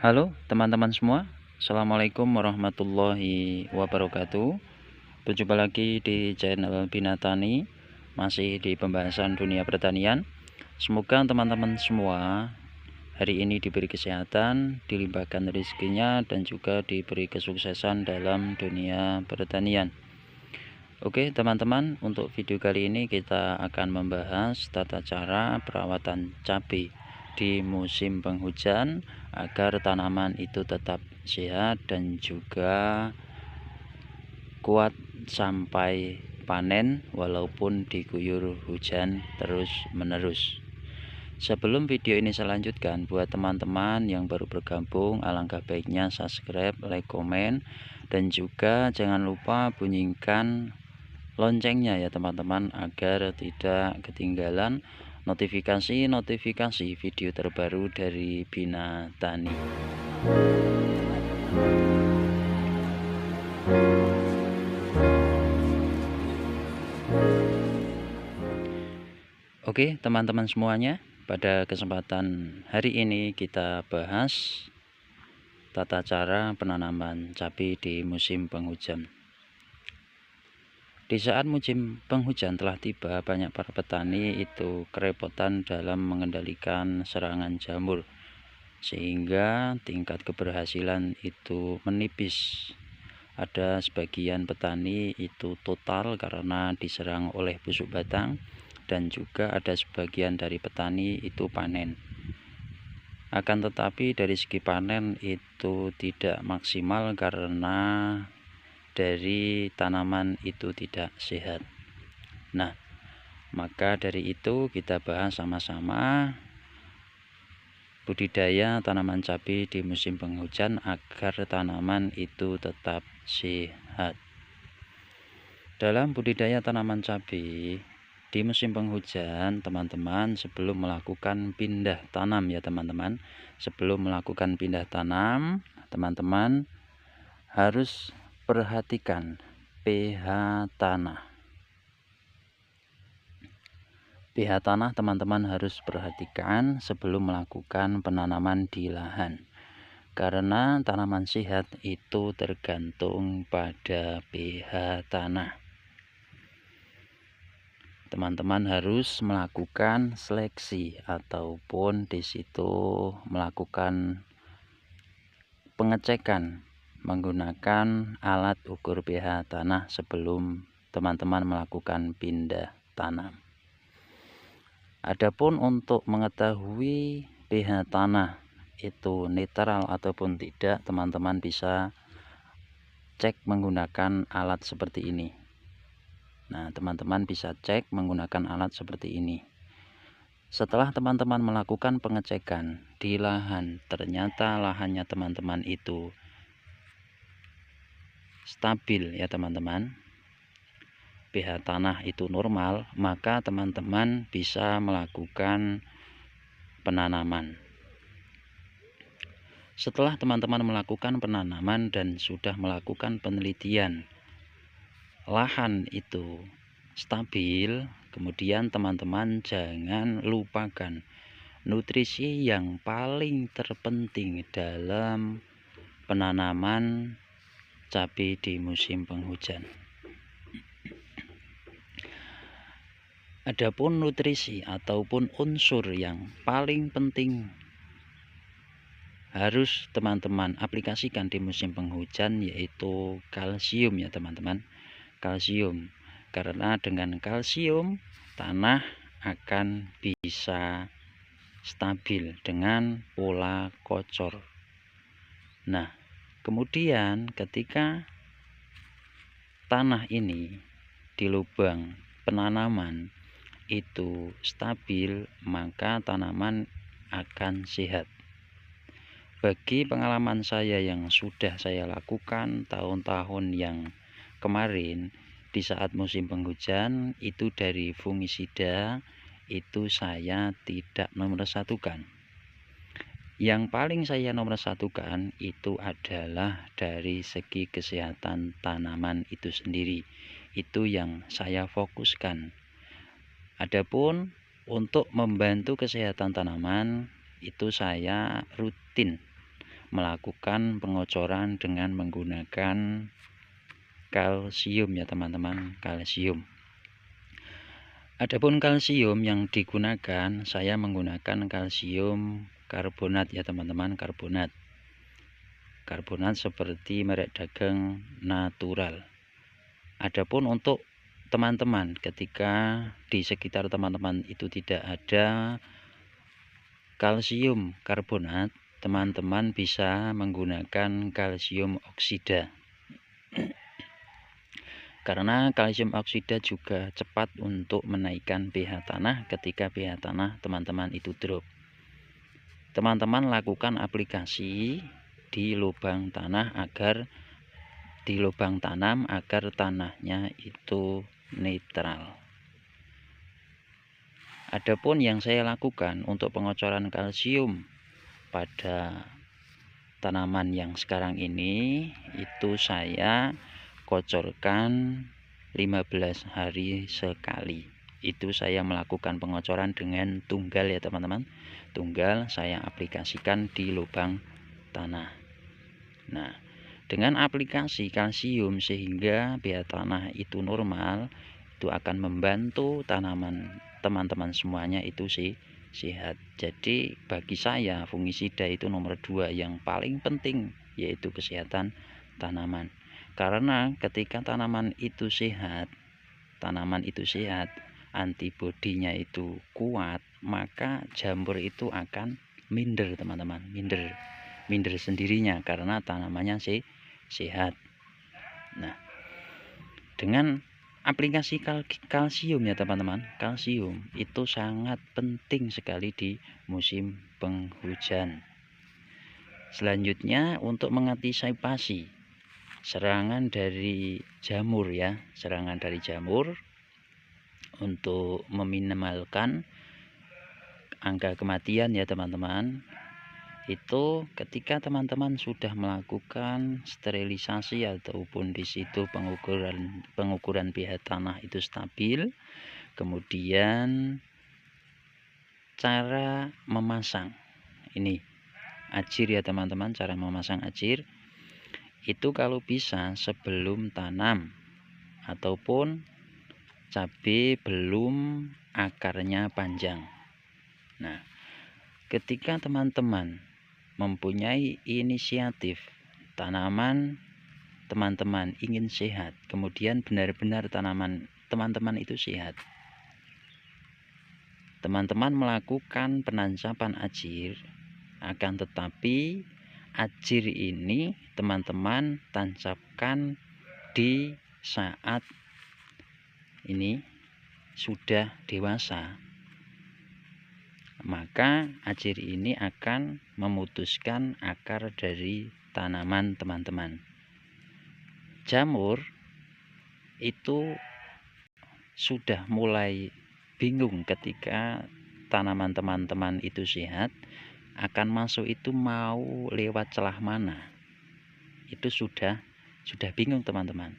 Halo teman-teman semua, Assalamualaikum warahmatullahi wabarakatuh. Berjumpa lagi di channel Binatani, masih di pembahasan dunia pertanian. Semoga teman-teman semua hari ini diberi kesehatan, dilimpahkan rezekinya, dan juga diberi kesuksesan dalam dunia pertanian. Oke teman-teman, untuk video kali ini kita akan membahas tata cara perawatan cabai di musim penghujan agar tanaman itu tetap sehat dan juga kuat sampai panen walaupun diguyur hujan terus menerus. Sebelum video ini saya lanjutkan, buat teman-teman yang baru bergabung, alangkah baiknya subscribe, like, komen, dan juga jangan lupa bunyikan loncengnya ya teman-teman, agar tidak ketinggalan notifikasi video terbaru dari Binatani. Oke teman-teman semuanya, pada kesempatan hari ini kita bahas tata cara penanaman cabai di musim penghujan. Di saat musim penghujan telah tiba, banyak para petani itu kerepotan dalam mengendalikan serangan jamur, sehingga tingkat keberhasilan itu menipis. Ada sebagian petani itu total karena diserang oleh busuk batang, dan juga ada sebagian dari petani itu panen. Akan tetapi dari segi panen itu tidak maksimal karena dari tanaman itu tidak sehat. Nah, maka dari itu kita bahas sama-sama budidaya tanaman cabai di musim penghujan agar tanaman itu tetap sehat. Dalam budidaya tanaman cabai di musim penghujan, teman-teman, sebelum melakukan pindah tanam ya teman-teman, teman-teman harus perhatikan pH tanah. pH tanah teman-teman harus perhatikan sebelum melakukan penanaman di lahan, karena tanaman sehat itu tergantung pada pH tanah. Teman-teman harus melakukan seleksi ataupun di situ melakukan pengecekan menggunakan alat ukur pH tanah sebelum teman-teman melakukan pindah tanam. Adapun untuk mengetahui pH tanah itu netral ataupun tidak, teman-teman bisa cek menggunakan alat seperti ini. Nah, teman-teman bisa cek menggunakan alat seperti ini. Setelah teman-teman melakukan pengecekan di lahan, ternyata lahannya teman-teman itu stabil ya teman-teman, pH tanah itu normal, maka teman-teman bisa melakukan penanaman. Setelah teman-teman melakukan penanaman dan sudah melakukan penelitian lahan itu stabil, kemudian teman-teman jangan lupakan nutrisi yang paling terpenting dalam penanaman cabai di musim penghujan. Adapun nutrisi ataupun unsur yang paling penting harus teman-teman aplikasikan di musim penghujan yaitu kalsium ya teman-teman. Kalsium, karena dengan kalsium tanah akan bisa stabil dengan pola kocor. Nah, kemudian ketika tanah ini di lubang penanaman itu stabil, maka tanaman akan sehat. Bagi pengalaman saya yang sudah saya lakukan tahun-tahun yang kemarin, di saat musim penghujan itu dari fungisida itu saya tidak nomor satukan. Yang paling saya nomor satukan itu adalah dari segi kesehatan tanaman itu sendiri. Itu yang saya fokuskan. Adapun untuk membantu kesehatan tanaman itu saya rutin melakukan pengocoran dengan menggunakan kalsium ya teman-teman, kalsium. Adapun kalsium yang digunakan, saya menggunakan kalsium karbonat ya teman-teman, karbonat seperti merek dagang natural. Adapun untuk teman-teman, ketika di sekitar teman-teman itu tidak ada kalsium karbonat, teman-teman bisa menggunakan kalsium oksida. Karena kalsium oksida juga cepat untuk menaikkan pH tanah ketika pH tanah teman-teman itu drop. Teman-teman lakukan aplikasi di lubang tanah tanam agar tanahnya itu netral. Adapun yang saya lakukan untuk pengocoran kalsium pada tanaman yang sekarang ini, itu saya kocorkan 15 hari sekali. Itu saya melakukan pengocoran dengan tunggal ya teman-teman. Tunggal saya aplikasikan di lubang tanah. Nah, dengan aplikasi kalsium sehingga pH tanah itu normal, itu akan membantu tanaman teman-teman semuanya itu sehat. Jadi bagi saya fungisida itu nomor 2 yang paling penting, yaitu kesehatan tanaman. Karena ketika tanaman itu sehat, antibodinya itu kuat, maka jamur itu akan minder teman-teman, minder sendirinya karena tanamannya sehat. Nah, dengan aplikasi kalsium ya teman-teman, kalsium itu sangat penting sekali di musim penghujan. Selanjutnya untuk mengantisipasi serangan dari jamur ya, untuk meminimalkan angka kematian ya teman-teman, itu ketika teman-teman sudah melakukan sterilisasi ataupun di situ pengukuran pH tanah itu stabil, kemudian cara memasang ini ajir ya teman-teman, cara memasang ajir itu kalau bisa sebelum tanam ataupun cabai belum akarnya panjang. Nah, ketika teman-teman mempunyai inisiatif tanaman teman-teman ingin sehat, kemudian benar-benar tanaman teman-teman itu sehat, teman-teman melakukan penancapan ajir, akan tetapi ajir ini teman-teman tancapkan di saat ini sudah dewasa, maka ajir ini akan memutuskan akar dari tanaman teman-teman. Jamur itu sudah mulai bingung ketika tanaman teman-teman itu sehat, akan masuk itu mau lewat celah mana, itu sudah bingung teman-teman.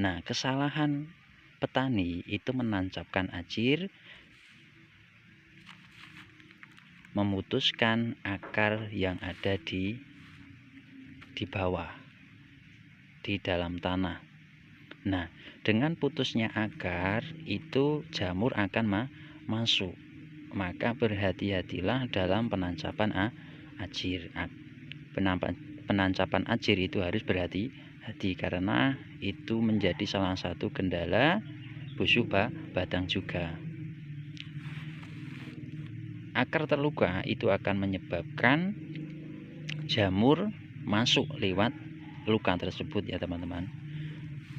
Nah, kesalahan petani itu menancapkan ajir, memutuskan akar yang ada di bawah, di dalam tanah. Nah, dengan putusnya akar itu jamur akan masuk. Maka berhati-hatilah dalam penancapan ajir. Penancapan ajir itu harus berhati-hati karena itu menjadi salah satu kendala busuk batang juga. Akar terluka itu akan menyebabkan jamur masuk lewat luka tersebut ya teman-teman.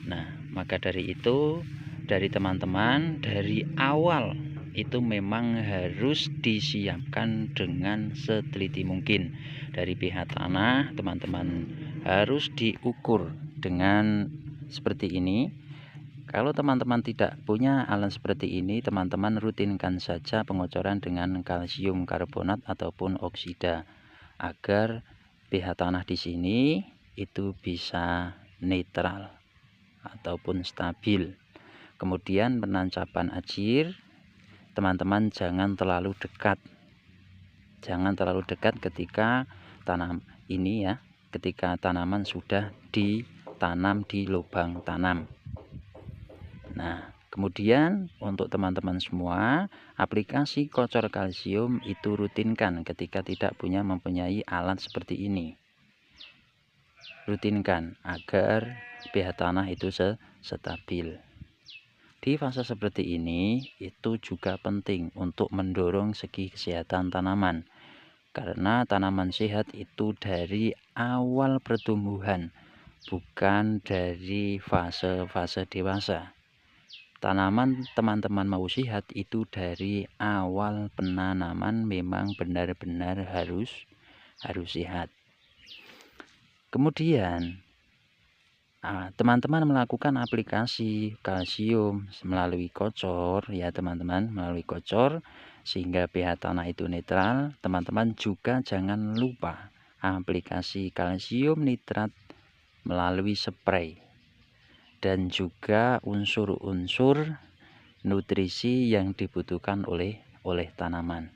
Nah, maka dari itu dari teman-teman dari awal itu memang harus disiapkan dengan seteliti mungkin. Dari pH tanah teman-teman harus diukur dengan seperti ini. Kalau teman-teman tidak punya alat seperti ini, teman-teman rutinkan saja pengocoran dengan kalsium karbonat ataupun oksida agar pH tanah di sini itu bisa netral ataupun stabil. Kemudian penancapan ajir, teman-teman jangan terlalu dekat ketika tanam ini ya, ketika tanaman sudah ditanam di lubang tanam. Nah, kemudian untuk teman-teman semua, aplikasi kocor kalsium itu rutinkan ketika tidak mempunyai alat seperti ini. Rutinkan agar pH tanah itu stabil. Di fase seperti ini itu juga penting untuk mendorong segi kesehatan tanaman, karena tanaman sehat itu dari awal pertumbuhan, bukan dari fase-fase dewasa. Tanaman teman-teman mau sehat itu dari awal penanaman memang benar-benar harus sehat. Kemudian teman-teman melakukan aplikasi kalsium melalui kocor ya teman-teman, melalui kocor sehingga pH tanah itu netral. Teman-teman juga jangan lupa aplikasi kalsium nitrat melalui spray dan juga unsur-unsur nutrisi yang dibutuhkan oleh tanaman.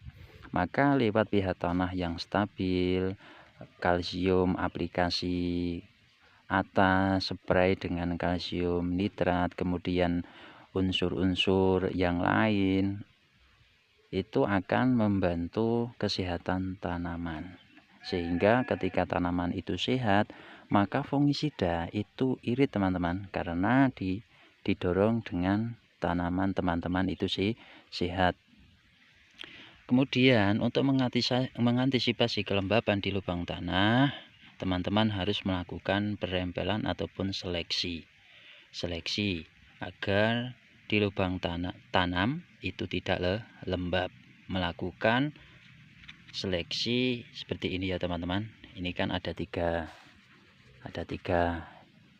Maka lewat pH tanah yang stabil, kalsium aplikasi atas spray dengan kalsium nitrat, kemudian unsur-unsur yang lain itu akan membantu kesehatan tanaman, sehingga ketika tanaman itu sehat maka fungisida itu irit teman-teman, karena didorong dengan tanaman teman-teman itu sehat. Kemudian untuk mengantisipasi kelembapan di lubang tanah, teman-teman harus melakukan perempelan ataupun seleksi agar di lubang tanam itu tidak lembab. Melakukan seleksi seperti ini ya teman-teman. Ini kan ada tiga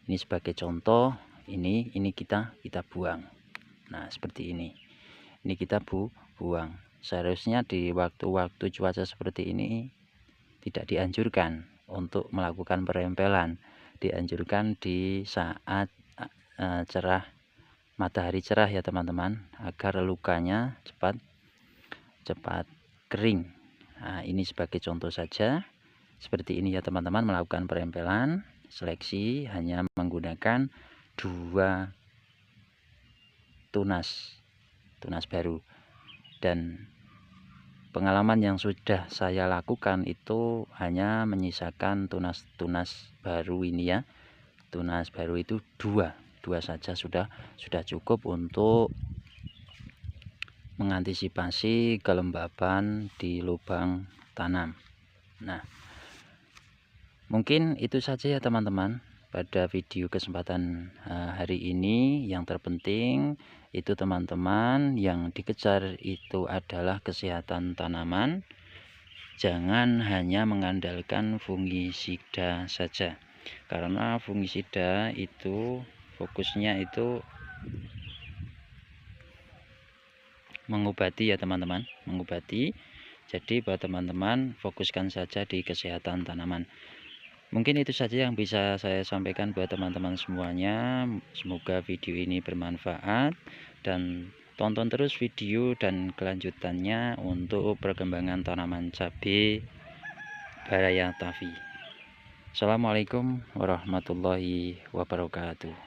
ini sebagai contoh. Ini kita buang. Nah seperti ini kita buang. Seharusnya di waktu-waktu cuaca seperti ini tidak dianjurkan untuk melakukan perempelan, dianjurkan di saat matahari cerah ya teman-teman, agar lukanya cepat kering. Nah, ini sebagai contoh saja seperti ini ya teman-teman, melakukan perempelan seleksi hanya menggunakan 2 tunas baru. Dan pengalaman yang sudah saya lakukan itu hanya menyisakan tunas baru ini ya. Tunas baru itu dua saja sudah cukup untuk mengantisipasi kelembapan di lubang tanam. Nah, mungkin itu saja ya teman-teman pada video kesempatan hari ini. Yang terpenting itu teman-teman yang dikejar itu adalah kesehatan tanaman. Jangan hanya mengandalkan fungisida saja, karena fungisida itu fokusnya itu mengobati ya teman-teman, mengobati. Jadi buat teman-teman fokuskan saja di kesehatan tanaman. Mungkin itu saja yang bisa saya sampaikan buat teman-teman semuanya. Semoga video ini bermanfaat, dan tonton terus video dan kelanjutannya untuk perkembangan tanaman cabai Baraya Tafi. Assalamualaikum warahmatullahi wabarakatuh.